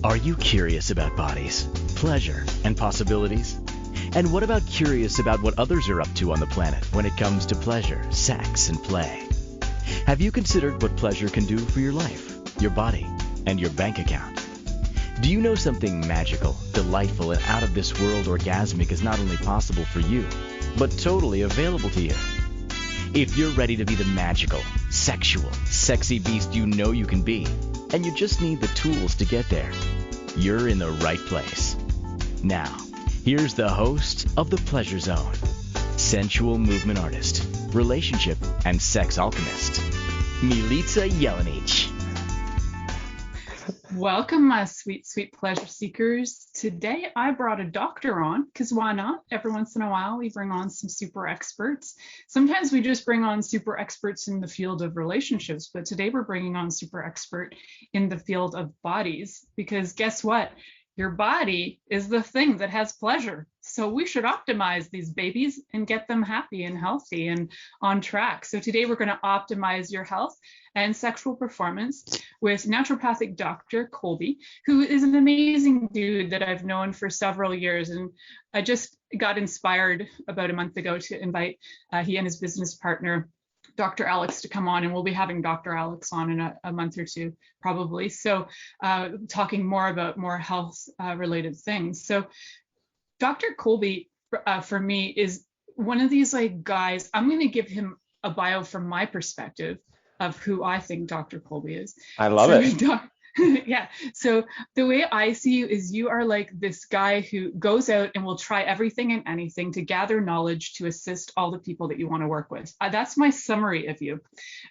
Are you curious about bodies, pleasure, and possibilities? And what about curious about what others are up to on the planet when it comes to pleasure, sex, and play? Have you considered what pleasure can do for your life, your body, and your bank account? Do you know something magical, delightful, and out of this world orgasmic is not only possible for you, but totally available to you? If you're ready to be the magical, sexual, sexy beast you know you can be, and you just need the tools to get there, you're in the right place. Now, here's the host of The Pleasure Zone, sensual movement artist, relationship and sex alchemist, Milica Jelenic. Welcome, my sweet, sweet pleasure seekers. Today, I brought a doctor on, because why not? Every once in a while, we bring on some super experts. Sometimes we just bring on super experts in the field of relationships, but today we're bringing on super expert in the field of bodies, because guess what? Your body is the thing that has pleasure. So we should optimize these babies and get them happy and healthy and on track. So today we're going to optimize your health and sexual performance with naturopathic Dr. Kolby, who is an amazing dude that I've known for several years. And I just got inspired about a month ago to invite he and his business partner, Dr. Alex, to come on, and we'll be having Dr. Alex on in a month or two, probably. So talking more about more health related things. So Dr. Kolby, for me, is one of these guys. I'm going to give him a bio from my perspective of who I think Dr. Kolby is. I love it. Yeah. So the way I see you is you are like this guy who goes out and will try everything and anything to gather knowledge to assist all the people that you want to work with. That's my summary of you.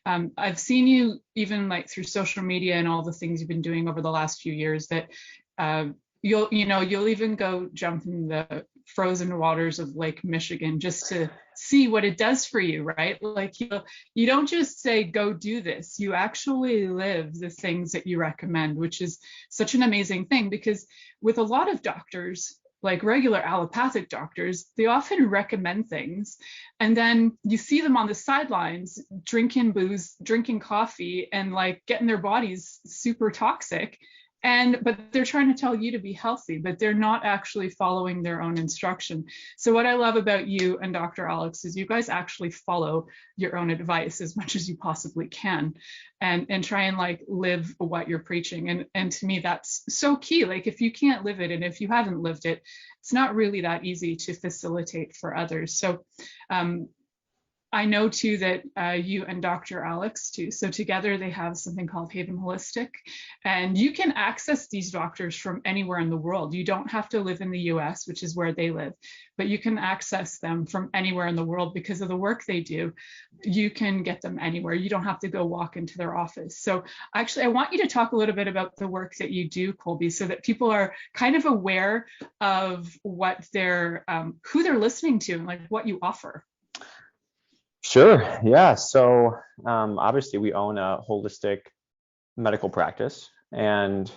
I've seen you even through social media and all the things you've been doing over the last few years that you'll even go jump in the frozen waters of Lake Michigan just to see what it does for you, right? You don't just say, go do this. You actually live the things that you recommend, which is such an amazing thing, because with a lot of doctors, like regular allopathic doctors, they often recommend things. And then you see them on the sidelines, drinking booze, drinking coffee, and getting their bodies super toxic. But they're trying to tell you to be healthy, but they're not actually following their own instruction. So what I love about you and Dr. Alex is you guys actually follow your own advice as much as you possibly can, and try and live what you're preaching. And to me, that's so key. If you can't live it, and if you haven't lived it, it's not really that easy to facilitate for others. So I know too that you and Dr. Alex too, so together they have something called Haven Holistic, and you can access these doctors from anywhere in the world. You don't have to live in the US, which is where they live, but you can access them from anywhere in the world because of the work they do. You can get them anywhere. You don't have to go walk into their office. So actually, I want you to talk a little bit about the work that you do, Kolby, so that people are kind of aware of what they're, who they're listening to and what you offer. Sure. Yeah. So obviously we own a holistic medical practice, and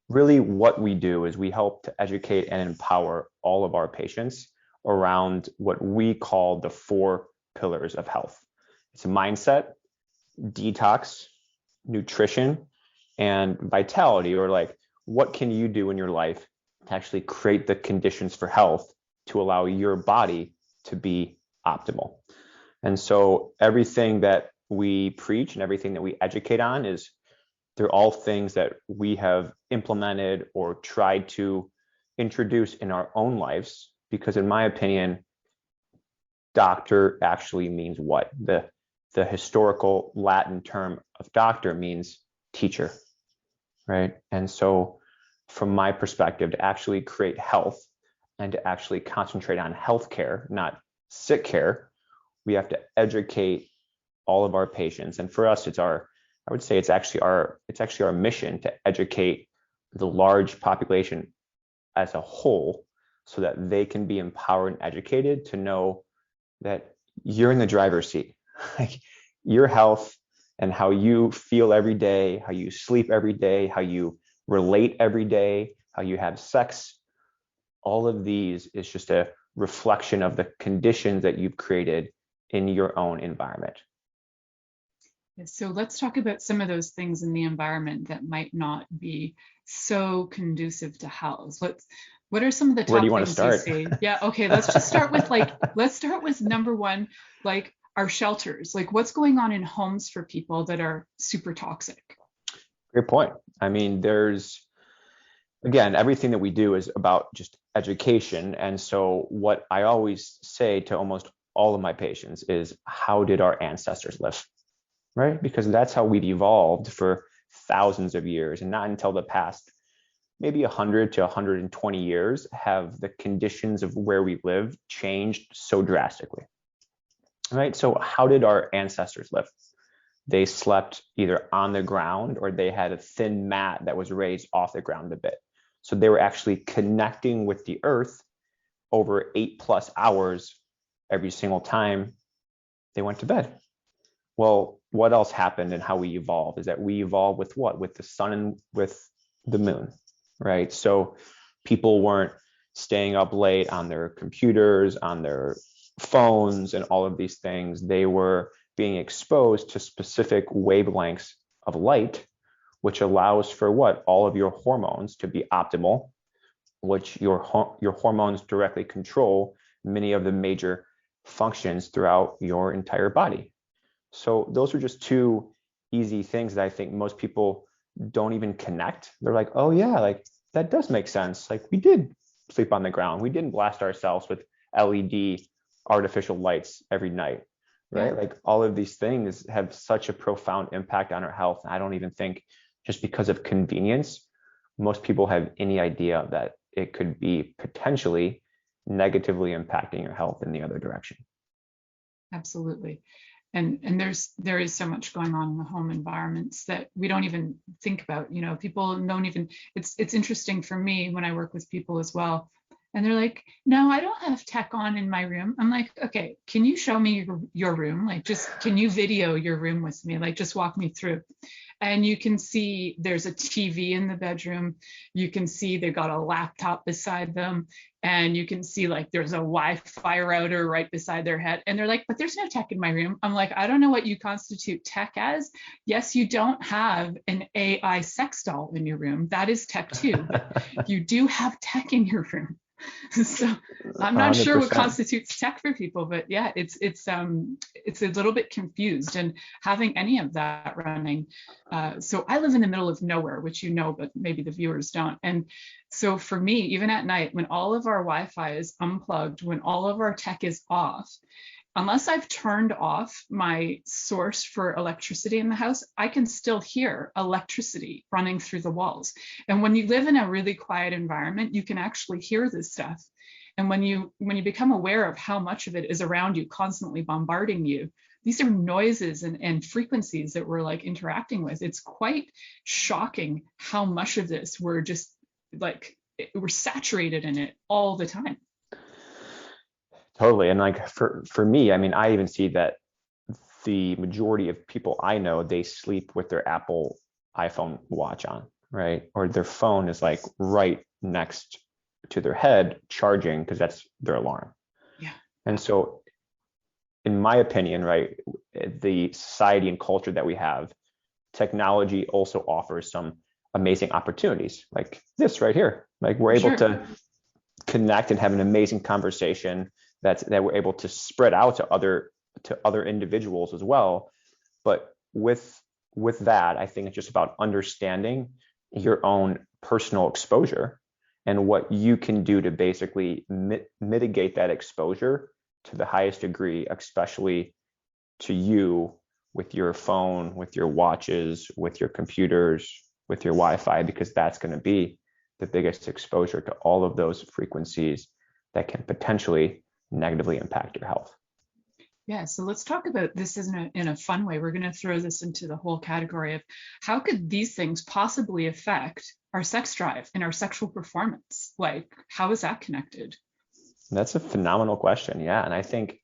really what we do is we help to educate and empower all of our patients around what we call the 4 pillars of health. It's mindset, detox, nutrition, and vitality, or what can you do in your life to actually create the conditions for health to allow your body to be optimal. And so everything that we preach and everything that we educate on they're all things that we have implemented or tried to introduce in our own lives, because in my opinion, doctor actually means what? The historical Latin term of doctor means teacher, right? And so from my perspective, to actually create health and to actually concentrate on healthcare, not sick care, we have to educate all of our patients. And for us, I would say it's actually our mission to educate the large population as a whole, so that they can be empowered and educated to know that you're in the driver's seat. Your health and how you feel every day, how you sleep every day, how you relate every day, how you have sex, all of these is just a reflection of the conditions that you've created in your own environment. So let's talk about some of those things in the environment that might not be so conducive to health. What are some of the Where do top you want to things you start? see? Yeah, okay, let's just start with let's start with number one, like our shelters. Like what's going on in homes for people that are super toxic? Great point. I mean, again, everything that we do is about just education. And so what I always say to almost all of my patients is, how did our ancestors live? Right? Because that's how we've evolved for thousands of years, and not until the past maybe 100 to 120 years have the conditions of where we live changed so drastically. Right? So how did our ancestors live? They slept either on the ground or they had a thin mat that was raised off the ground a bit. So they were actually connecting with the earth over 8+ hours every single time they went to bed. Well, what else happened and how we evolved is that we evolved with what? With the sun and with the moon, right? So people weren't staying up late on their computers, on their phones, and all of these things. They were being exposed to specific wavelengths of light, which allows for what? All of your hormones to be optimal, which your hormones directly control many of the major functions throughout your entire body. So those are just two easy things that I think most people don't even connect. They're like, oh yeah, like that does make sense. Like we did sleep on the ground. We didn't blast ourselves with LED artificial lights every night, right? Yeah. Like all of these things have such a profound impact on our health. I don't even think, just because of convenience, most people have any idea that it could be potentially negatively impacting your health in the other direction. Absolutely. And there is so much going on in the home environments that we don't even think about. You know, people don't even, it's interesting for me when I work with people as well. And they're like, no, I don't have tech on in my room. I'm like, okay, can you show me your room? Like, just can you video your room with me? Like, just walk me through. And you can see there's a TV in the bedroom. You can see they've got a laptop beside them. And you can see like there's a Wi-Fi router right beside their head. And they're like, but there's no tech in my room. I'm like, I don't know what you constitute tech as. Yes, you don't have an AI sex doll in your room. That is tech too. But you do have tech in your room. So I'm not sure what 100%. constitutes tech for people, but yeah, it's a little bit confused, and having any of that running. So I live in the middle of nowhere, which you know, but maybe the viewers don't. And so for me, even at night, when all of our Wi-Fi is unplugged, when all of our tech is off, unless I've turned off my source for electricity in the house, I can still hear electricity running through the walls. And when you live in a really quiet environment, you can actually hear this stuff. And when you become aware of how much of it is around you, constantly bombarding you, these are noises and frequencies that we're like interacting with. It's quite shocking how much of this we're just like, we're saturated in it all the time. Totally. And like for me, I mean, I even see that the majority of people I know, they sleep with their Apple iPhone watch on, right? Or their phone is like right next to their head charging because that's their alarm. Yeah. And so in my opinion, right, the society and culture that we have, technology also offers some amazing opportunities like this right here. Like we're able to connect and have an amazing conversation that we're able to spread out to other individuals as well. But with that, I think it's just about understanding your own personal exposure and what you can do to basically mitigate that exposure to the highest degree, especially to you with your phone, with your watches, with your computers, with your Wi-Fi, because that's going to be the biggest exposure to all of those frequencies that can potentially negatively impact your health. Yeah, so let's talk about this in a fun way. We're going to throw this into the whole category of how could these things possibly affect our sex drive and our sexual performance? Like, how is that connected? That's a phenomenal question. Yeah. And I think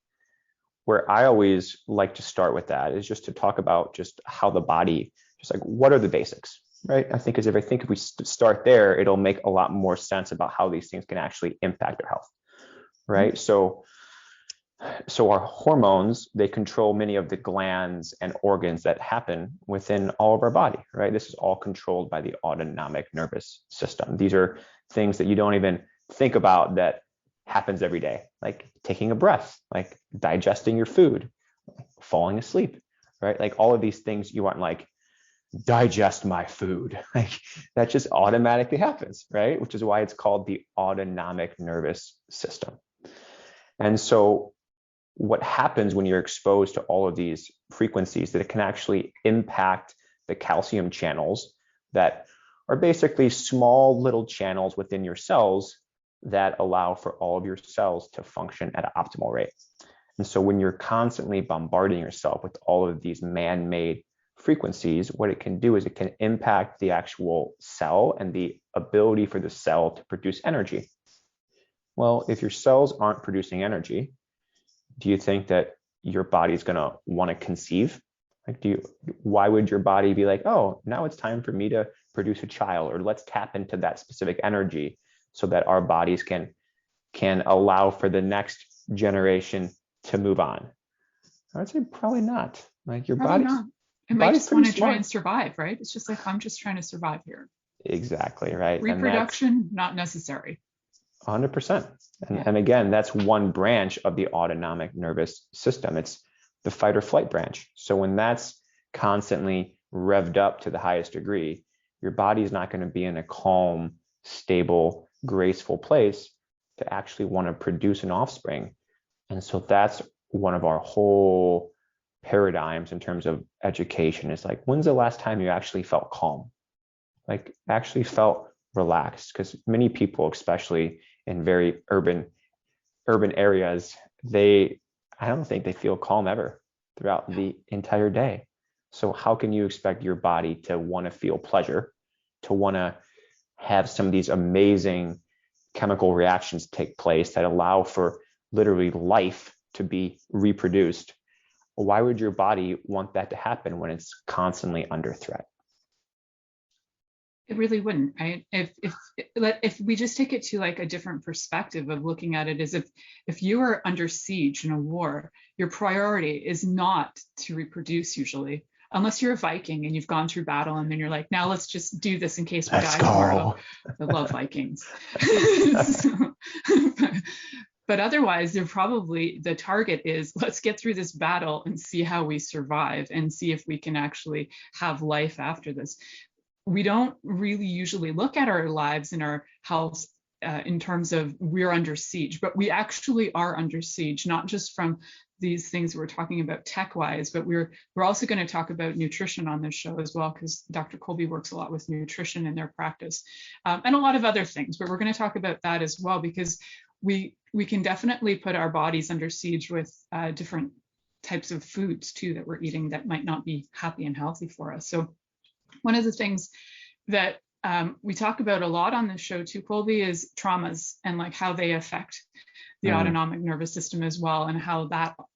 where I always like to start with that is just to talk about just how the body, just like what are the basics, right? I think if we start there, it'll make a lot more sense about how these things can actually impact our health, right? Mm-hmm. So So our hormones, they control many of the glands and organs that happen within all of our body, right? This is all controlled by the autonomic nervous system. These are things that you don't even think about that happens every day, like taking a breath, like digesting your food, falling asleep, right? Like all of these things you aren't like, digest my food. Like that just automatically happens, right? Which is why it's called the autonomic nervous system. And so what happens when you're exposed to all of these frequencies, that it can actually impact the calcium channels that are basically small little channels within your cells that allow for all of your cells to function at an optimal rate. And so when you're constantly bombarding yourself with all of these man-made frequencies, what it can do is it can impact the actual cell and the ability for the cell to produce energy. Well, if your cells aren't producing energy, do you think that your body's going to want to conceive? Like, why would your body be like, oh, now it's time for me to produce a child, or let's tap into that specific energy so that our bodies can allow for the next generation to move on? I would say probably not. Like your Probably body, not. It might just want to try and survive, right? It's just like, I'm just trying to survive here. Exactly, right. Reproduction, not necessary. 100%. And again, that's one branch of the autonomic nervous system. It's the fight or flight branch. So when that's constantly revved up to the highest degree, your body is not going to be in a calm, stable, graceful place to actually want to produce an offspring. And so that's one of our whole paradigms in terms of education. Is like, when's the last time you actually felt calm? Like actually felt relaxed? Because many people, especially in very urban areas, I don't think they feel calm ever throughout the entire day. So how can you expect your body to want to feel pleasure, to want to have some of these amazing chemical reactions take place that allow for literally life to be reproduced? Why would your body want that to happen when it's constantly under threat? It really wouldn't, right? If we just take it to like a different perspective of looking at it, is if you are under siege in a war, your priority is not to reproduce usually, unless you're a Viking and you've gone through battle and then you're like, now let's just do this in case we die tomorrow. I love Vikings. But otherwise, they're probably, the target is, let's get through this battle and see how we survive and see if we can actually have life after this. We don't really usually look at our lives and our health in terms of we're under siege, but we actually are under siege, not just from these things we're talking about tech-wise, but we're also going to talk about nutrition on this show as well, because Dr. Kolby works a lot with nutrition in their practice, and a lot of other things, but we're going to talk about that as well, because we can definitely put our bodies under siege with different types of foods too that we're eating that might not be happy and healthy for us. So one of the things that we talk about a lot on this show too, Kolby, is traumas and like how they affect the autonomic nervous system as well, and how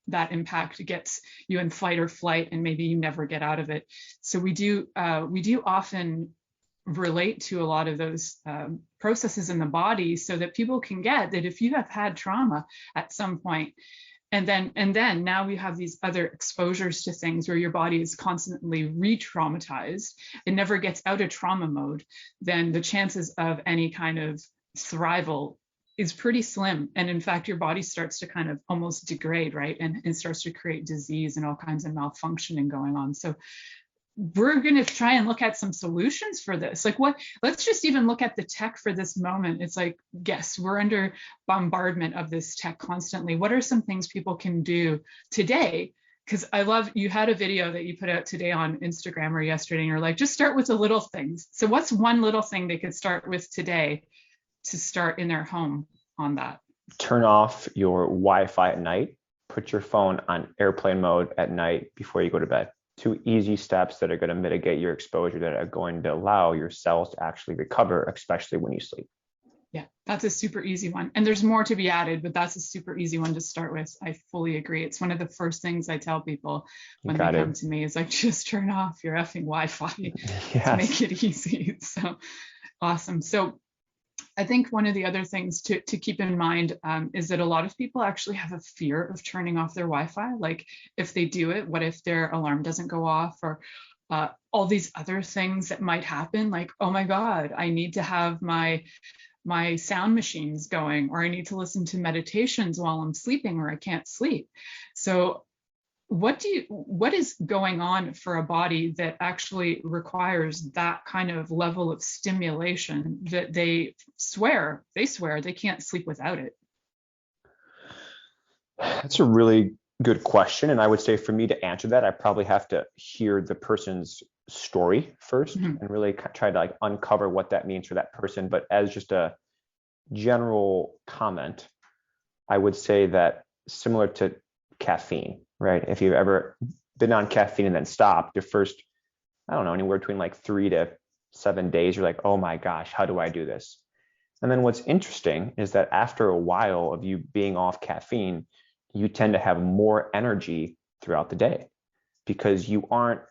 that impact gets you in fight or flight, and maybe you never get out of it. So we do often relate to a lot of those processes in the body, so that people can get that if you have had trauma at some point, and then now we have these other exposures to things where your body is constantly re-traumatized, it never gets out of trauma mode, then the chances of any kind of survival is pretty slim. And in fact, your body starts to kind of almost degrade, right? And starts to create disease and all kinds of malfunctioning going on. So we're going to try and look at some solutions for this. Like let's just even look at the tech for this moment. It's like, yes, we're under bombardment of this tech constantly. What are some things people can do today? Because I love, you had a video that you put out today on Instagram or yesterday, and you're like, just start with the little things. So what's one little thing they could start with today to start in their home on that? Turn off your Wi-Fi at night. Put your phone on airplane mode at night before you go to bed. 2 easy steps that are going to mitigate your exposure, that are going to allow your cells to actually recover, especially when you sleep. Yeah, that's a super easy one. And there's more to be added, but that's a super easy one to start with. I fully agree. It's one of the first things I tell people when they come to me, is like, just turn off your effing Wi-Fi to make it easy. So awesome. So I think one of the other things to keep in mind is that a lot of people actually have a fear of turning off their Wi-Fi. Like if they do it, what if their alarm doesn't go off, or all these other things that might happen? Like, oh my God, I need to have my sound machines going, or I need to listen to meditations while I'm sleeping, or I can't sleep. So what is going on for a body that actually requires that kind of level of stimulation that they swear they can't sleep without it? That's a really good question. And I would say for me to answer that, I probably have to hear the person's story first and really try to like uncover what that means for that person. But as just a general comment, I would say that similar to caffeine, right? If you've ever been on caffeine and then stopped, your first, I don't know, anywhere between like 3 to 7 days, you're like, oh my gosh, how do I do this? And then what's interesting is that after a while of you being off caffeine, you tend to have more energy throughout the day because you aren't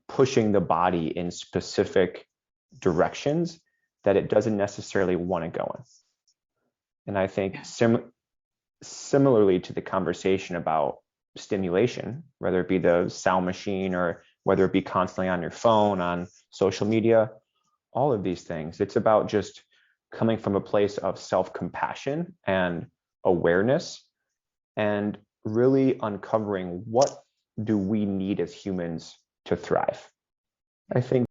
pushing the body in specific directions that it doesn't necessarily want to go in. And I think similarly to the conversation about stimulation, whether it be the sound machine or whether it be constantly on your phone, on social media, all of these things, it's about just coming from a place of self-compassion and awareness and really uncovering what do we need as humans to thrive. I think